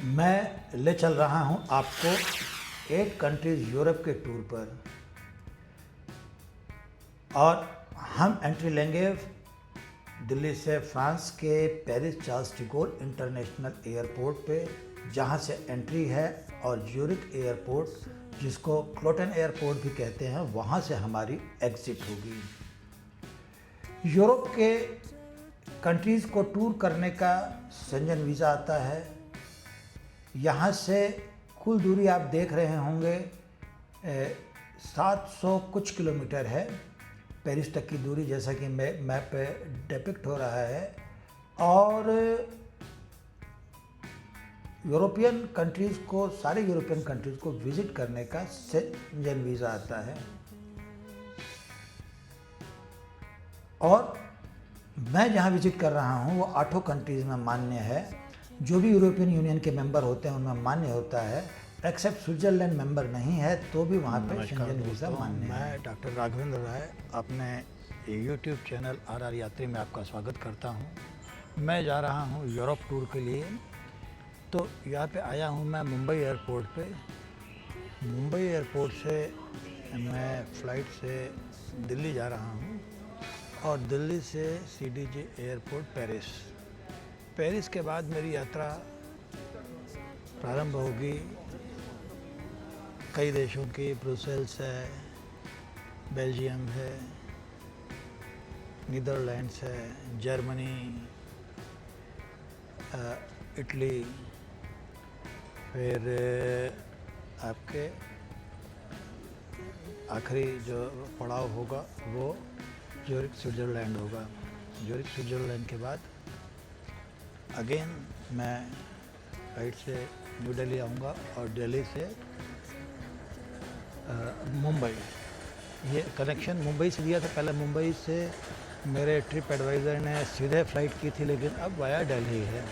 मैं ले चल रहा हूं आपको 8 कंट्रीज़ यूरोप के टूर पर और हम एंट्री लेंगे दिल्ली से फ्रांस के पेरिस चार्ल्स डी गोल इंटरनेशनल एयरपोर्ट पे, जहां से एंट्री है, और ज्यूरिख एयरपोर्ट जिसको क्लोटन एयरपोर्ट भी कहते हैं, वहां से हमारी एग्जिट होगी। यूरोप के कंट्रीज़ को टूर करने का शेंजन वीज़ा आता है। यहाँ से कुल दूरी आप देख रहे होंगे 700 कुछ किलोमीटर है पेरिस तक की दूरी, जैसा कि मैप पे डिपिक्ट हो रहा है। और यूरोपियन कंट्रीज़ को, सारे यूरोपियन कंट्रीज़ को विज़िट करने का शेंजन वीज़ा आता है। और मैं जहाँ विज़िट कर रहा हूँ वो 8 कंट्रीज़ में मान्य है। जो भी यूरोपियन यूनियन के मेंबर होते हैं उनमें मान्य होता है, एक्सेप्ट स्विट्ज़रलैंड मेंबर नहीं है, तो भी वहाँ पे शेंजन वीज़ा मान्य है। मैं डॉक्टर राघवेंद्र राय अपने यूट्यूब चैनल RR यात्री में आपका स्वागत करता हूँ। मैं जा रहा हूँ यूरोप टूर के लिए। तो यहाँ पे आया हूँ मैं मुंबई एयरपोर्ट पे। मुंबई एयरपोर्ट से मैं फ़्लाइट से दिल्ली जा रहा हूँ और दिल्ली से CDG एयरपोर्ट पेरिस के बाद मेरी यात्रा प्रारंभ होगी कई देशों की। ब्रुसेल्स है, बेल्जियम है, नीदरलैंड्स है, जर्मनी, इटली, फिर आपके आखिरी जो पड़ाव होगा वो ज्यूरिख स्विट्ज़रलैंड होगा। ज्यूरिख स्विट्ज़रलैंड के बाद अगेन मैं फ्लाइट से न्यू दिल्ली आऊँगा और दिल्ली से मुंबई। ये कनेक्शन मुंबई से दिया था। पहले मुंबई से मेरे ट्रिप एडवाइज़र ने सीधे फ़्लाइट की थी, लेकिन अब वाया दिल्ली है।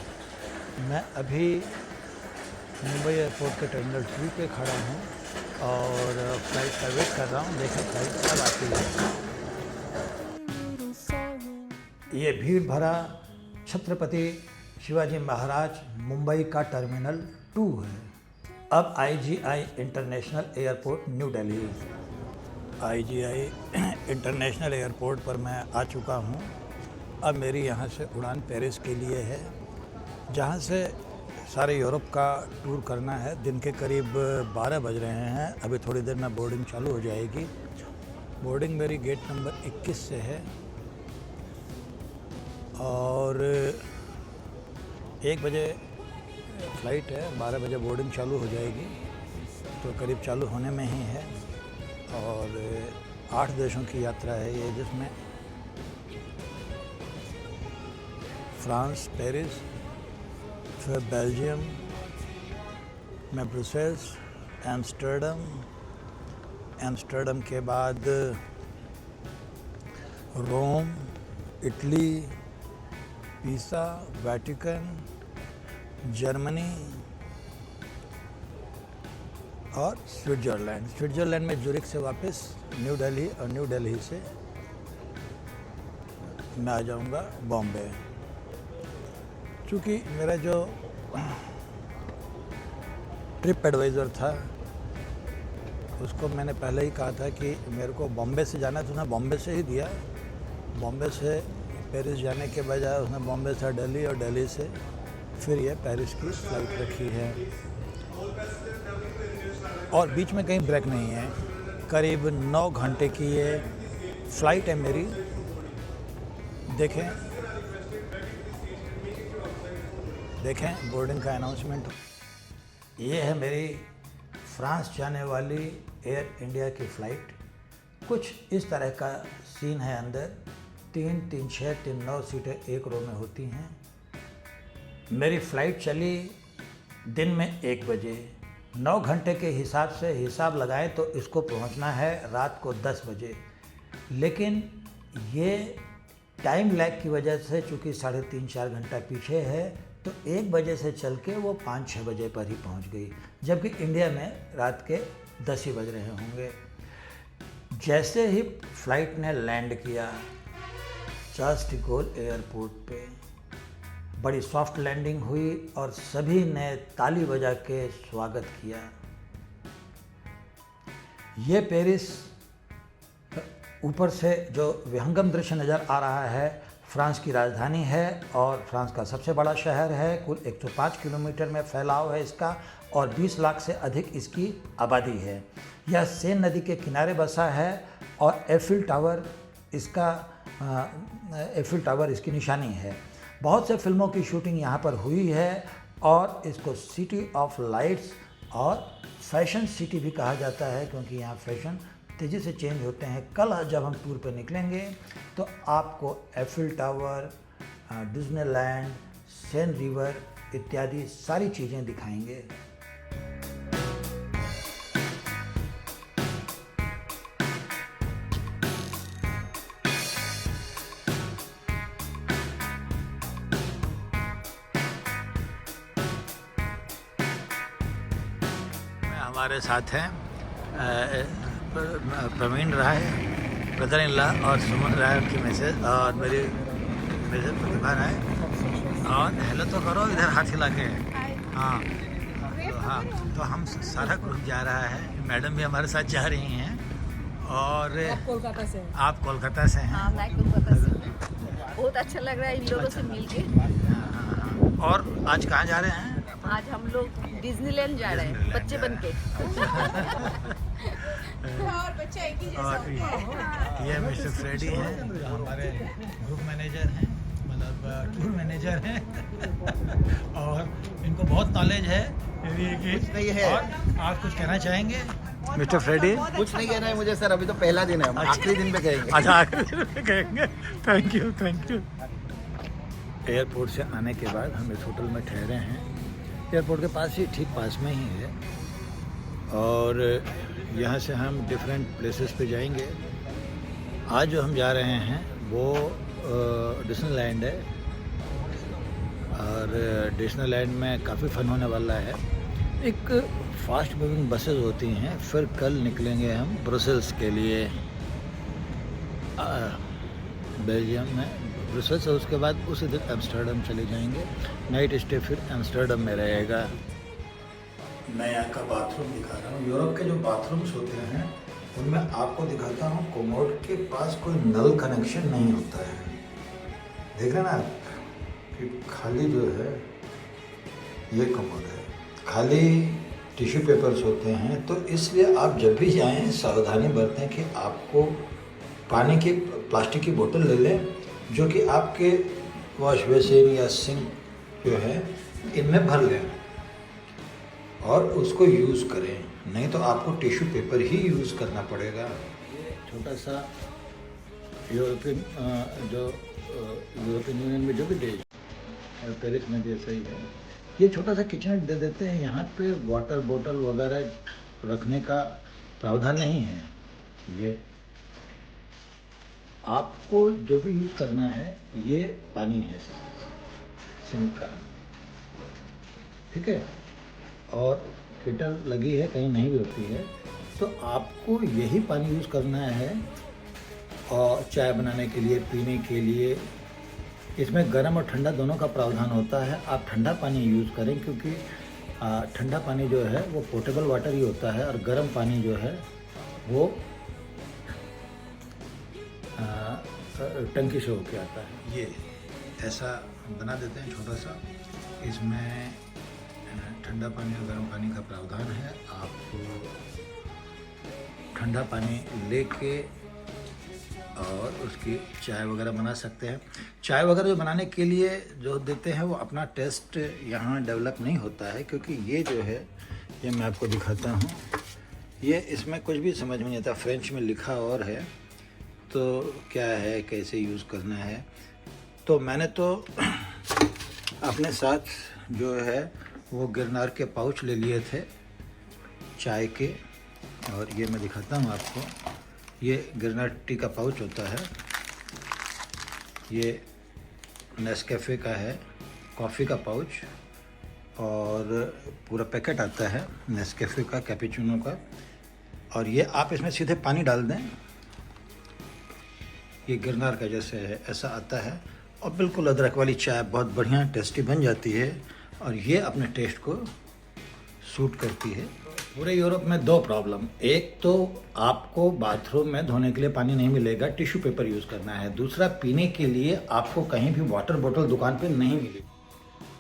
मैं अभी मुंबई एयरपोर्ट के टर्मिनल 3 पे खड़ा हूँ और फ़्लाइट का वेट कर रहा हूँ, देखें फ़्लाइट कब आती है। ये भीड़ भरा छत्रपति शिवाजी महाराज मुंबई का टर्मिनल 2 है। अब IGI international airport new Delhi. IGI international airport पर मैं आ चुका हूँ। अब मेरी यहाँ से उड़ान पेरिस के लिए है, जहाँ से सारे यूरोप का टूर करना है। दिन के करीब 12 बज रहे हैं। अभी थोड़ी देर में बोर्डिंग चालू हो जाएगी। बोर्डिंग मेरी गेट नंबर 21 से है और 1 बजे फ़्लाइट है, 12 बजे बोर्डिंग चालू हो जाएगी, तो करीब चालू होने में ही है। और 8 देशों की यात्रा है ये, जिसमें फ्रांस, पेरिस, फिर बेल्जियम में ब्रुसेल्स, एम्स्टर्डम के बाद रोम, इटली, पीसा, वेटिकन, जर्मनी और स्विट्ज़रलैंड में ज्यूरिख से वापस न्यू दिल्ली और न्यू दिल्ली से मैं आ जाऊंगा बॉम्बे। चूँकि मेरा जो ट्रिप एडवाइज़र था उसको मैंने पहले ही कहा था कि मेरे को बॉम्बे से जाना है, तो उसने बॉम्बे से ही दिया। बॉम्बे से पेरिस जाने के बजाय उसने बॉम्बे से दिल्ली और दिल्ली से फिर ये पेरिस की फ़्लाइट रखी है। और बीच में कहीं ब्रेक नहीं है। करीब 9 घंटे की ये फ़्लाइट है मेरी। देखें बोर्डिंग का अनाउंसमेंट। ये है मेरी फ्रांस जाने वाली एयर इंडिया की फ़्लाइट। कुछ इस तरह का सीन है अंदर। 3, 3, 6, 3, 9 सीटें एक रो में होती हैं। मेरी फ़्लाइट चली दिन में 1 बजे। 9 घंटे के हिसाब से हिसाब लगाएं तो इसको पहुंचना है रात को 10 बजे। लेकिन ये टाइम लैग की वजह से, चूँकि 3.5-4 घंटा पीछे है, तो 1 बजे से चल के वो 5-6 बजे पर ही पहुंच गई, जबकि इंडिया में रात के 10 ही बज रहे होंगे। जैसे ही फ़्लाइट ने लैंड किया चार्ल्स डी गोल एयरपोर्ट पे, बड़ी सॉफ्ट लैंडिंग हुई और सभी ने ताली बजा के स्वागत किया। ये पेरिस ऊपर से जो विहंगम दृश्य नज़र आ रहा है फ्रांस की राजधानी है और फ्रांस का सबसे बड़ा शहर है। कुल 105 किलोमीटर में फैलाव है इसका और 20 लाख से अधिक इसकी आबादी है। यह सेन नदी के किनारे बसा है और एफिल टावर इसकी निशानी है। बहुत से फिल्मों की शूटिंग यहाँ पर हुई है और इसको सिटी ऑफ लाइट्स और फैशन सिटी भी कहा जाता है, क्योंकि यहाँ फैशन तेज़ी से चेंज होते हैं। कल जब हम टूर पर निकलेंगे तो आपको Eiffel tower, Disneyland, Sen river इत्यादि सारी चीज़ें दिखाएंगे। हमारे साथ हैं प्रवीण राय, ब्रदर इन लॉ, और सुमन राय की मैसेज, और मेरी प्रतिभा राय। और हेलो तो करो, इधर हाथ हिला के। हाँ, तो हम सारा ग्रुप जा रहा है। मैडम भी हमारे साथ जा रही हैं। और आप कोलकाता से हैं? हाँ, मैं कोलकाता से हूँ। बहुत अच्छा लग रहा है इन लोगों से मिलके। और आज कहाँ जा रहे हैं? आज हम लोग डिज्नीलैंड जा रहे हैं, बच्चे बन के। और बच्चा एक ही जैसा होता है। ये मिस्टर फ्रेडी हैं, जो हमारे ग्रुप मैनेजर हैं, मतलब टूर मैनेजर हैं। और इनको बहुत नॉलेज है एरिया की। कुछ नहीं है। और आप कुछ कहना चाहेंगे मिस्टर फ्रेडी? कुछ नहीं कहना है मुझे सर, अभी तो पहला दिन है, हम आखिरी दिन पे कहेंगे। अच्छा, आखिरी दिन पे कहेंगे। Thank you. एयरपोर्ट से आने के बाद हम इस होटल में ठहरे हैं। एयरपोर्ट के पास ही, ठीक पास में ही है। और यहाँ से हम डिफरेंट प्लेसेस पे जाएंगे। आज जो हम जा रहे हैं वो डिज्नीलैंड है, और डिज्नीलैंड में काफ़ी फन होने वाला है। एक फास्ट मूविंग बसेस होती हैं। फिर कल निकलेंगे हम ब्रसेल्स के लिए, बेल्जियम में ब्रसेल्स, और उसके बाद उसी दिन एम्स्टर्डम चले जाएंगे। नाइट स्टे फिर एम्स्टर्डम में रहेगा। मैं यहाँ का बाथरूम दिखा रहा हूँ। यूरोप के जो बाथरूम्स होते हैं उनमें आपको दिखाता हूँ, कोमोड के पास कोई नल कनेक्शन नहीं होता है। देख रहे हैं ना आप कि खाली जो है ये कोमोड है, खाली टिश्यू पेपर्स होते हैं। तो इसलिए आप जब भी जाएं सावधानी बरतें कि आपको पानी की प्लास्टिक की बोतल ले लें, जो कि आपके वॉश बेसिन या सिंक जो है इनमें भर लें और उसको यूज़ करें, नहीं तो आपको टिश्यू पेपर ही यूज़ करना पड़ेगा। ये छोटा सा यूरोपियन यूनियन में जो भी देश, पेरिस में जैसा ही है, ये छोटा सा किचन दे देते हैं। यहाँ पे वाटर बोतल वगैरह रखने का प्रावधान नहीं है। ये आपको जो भी यूज़ करना है, ये पानी है सिंक का, ठीक है। और हीटर लगी है, कहीं नहीं भी होती है, तो आपको यही पानी यूज़ करना है। और चाय बनाने के लिए, पीने के लिए, इसमें गर्म और ठंडा दोनों का प्रावधान होता है। आप ठंडा पानी यूज़ करें, क्योंकि ठंडा पानी जो है वो पोर्टेबल वाटर ही होता है, और गर्म पानी जो है वो टंकी से होके आता है। ये ऐसा बना देते हैं छोटा सा, इसमें ठंडा पानी और गर्म पानी का प्रावधान है। आप ठंडा पानी लेके और उसकी चाय वगैरह बना सकते हैं। चाय वगैरह जो बनाने के लिए जो देते हैं वो अपना टेस्ट यहाँ डेवलप नहीं होता है, क्योंकि ये जो है, ये मैं आपको दिखाता हूँ, ये इसमें कुछ भी समझ में नहीं आता। फ्रेंच में लिखा और है, तो क्या है, कैसे यूज़ करना है। तो मैंने तो अपने साथ जो है वो गिरनार के पाउच ले लिए थे चाय के, और ये मैं दिखाता हूँ आपको। ये गिरनार टी का पाउच होता है, ये नेस्कैफ़े का है, कॉफ़ी का पाउच, और पूरा पैकेट आता है नेस्कैफ़े का, कैपुचिनो का। और ये आप इसमें सीधे पानी डाल दें, ये गिरनार का जैसे है ऐसा आता है, और बिल्कुल अदरक वाली चाय बहुत बढ़िया टेस्टी बन जाती है और ये अपने टेस्ट को सूट करती है। पूरे यूरोप में दो प्रॉब्लम, एक तो आपको बाथरूम में धोने के लिए पानी नहीं मिलेगा, टिश्यू पेपर यूज़ करना है। दूसरा, पीने के लिए आपको कहीं भी वाटर बोतल दुकान पे नहीं मिलेगी।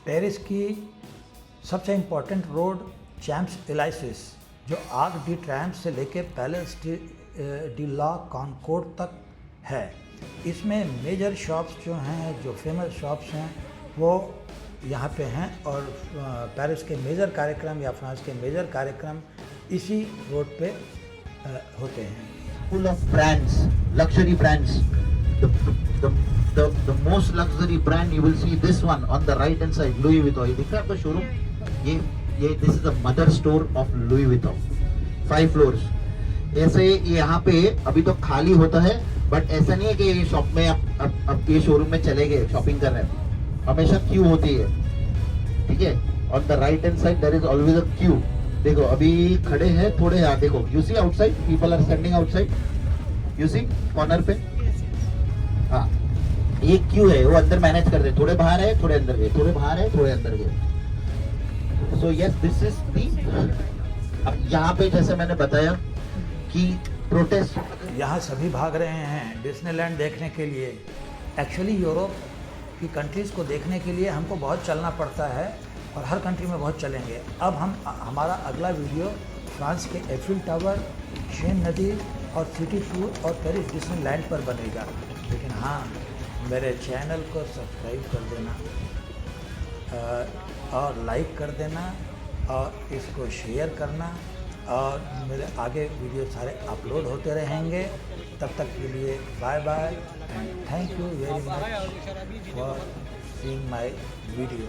पेरिस की सबसे इम्पोर्टेंट रोड चैम्प्स एलाइसिस जो आर्क डी ट्रायम्फ से लेके पैलेस डी ला कॉनकोर्ड तक है। इसमें मेजर शॉप्स जो हैं, जो फेमस शॉप्स हैं, वो यहाँ पे हैं और पेरिस के मेजर कार्यक्रम या फ्रांस के मेजर कार्यक्रम इसी रोड पे होते हैं। Full of brands, luxury brands. The most luxury brand you will see this one on the right hand side, Louis Vuitton. ये दिख रहा है आपको शोरूम? ये this is the mother store of Louis Vuitton. 5 floors. ऐसे यहाँ पे अभी तो खाली होता है, बट ऐसा नहीं है कि ये शॉप में अब ये शोरूम में चले गए शॉपिंग कर रहे हैं। हमेशा क्यू होती है, ठीक है। On the right hand side there is always a queue. देखो अभी खड़े हैं थोड़े, यहाँ देखो, you see outside people are standing outside, you see corner पे। हाँ, ये क्यू है, वो अंदर मैनेज कर दे, थोड़े बाहर है थोड़े अंदर गए, थोड़े बाहर है थोड़े अंदर गए। So yes, this is the. अब यहाँ पे जैसे मैंने बताया कि प्रोटेस्ट, यहाँ सभी भाग रहे हैं डिज्नीलैंड देखने के लिए। एक्चुअली यूरोप की कंट्रीज़ को देखने के लिए हमको बहुत चलना पड़ता है और हर कंट्री में बहुत चलेंगे। अब हमारा अगला वीडियो फ्रांस के एफिल टावर, शेन नदी और सिटी टूर और पेरिस डिज्नीलैंड पर बनेगा। लेकिन हाँ, मेरे चैनल को सब्सक्राइब कर देना और लाइक कर देना और इसको शेयर करना, और मेरे आगे वीडियो सारे अपलोड होते रहेंगे। तब तक के लिए bye bye and thank you very much for seeing my video.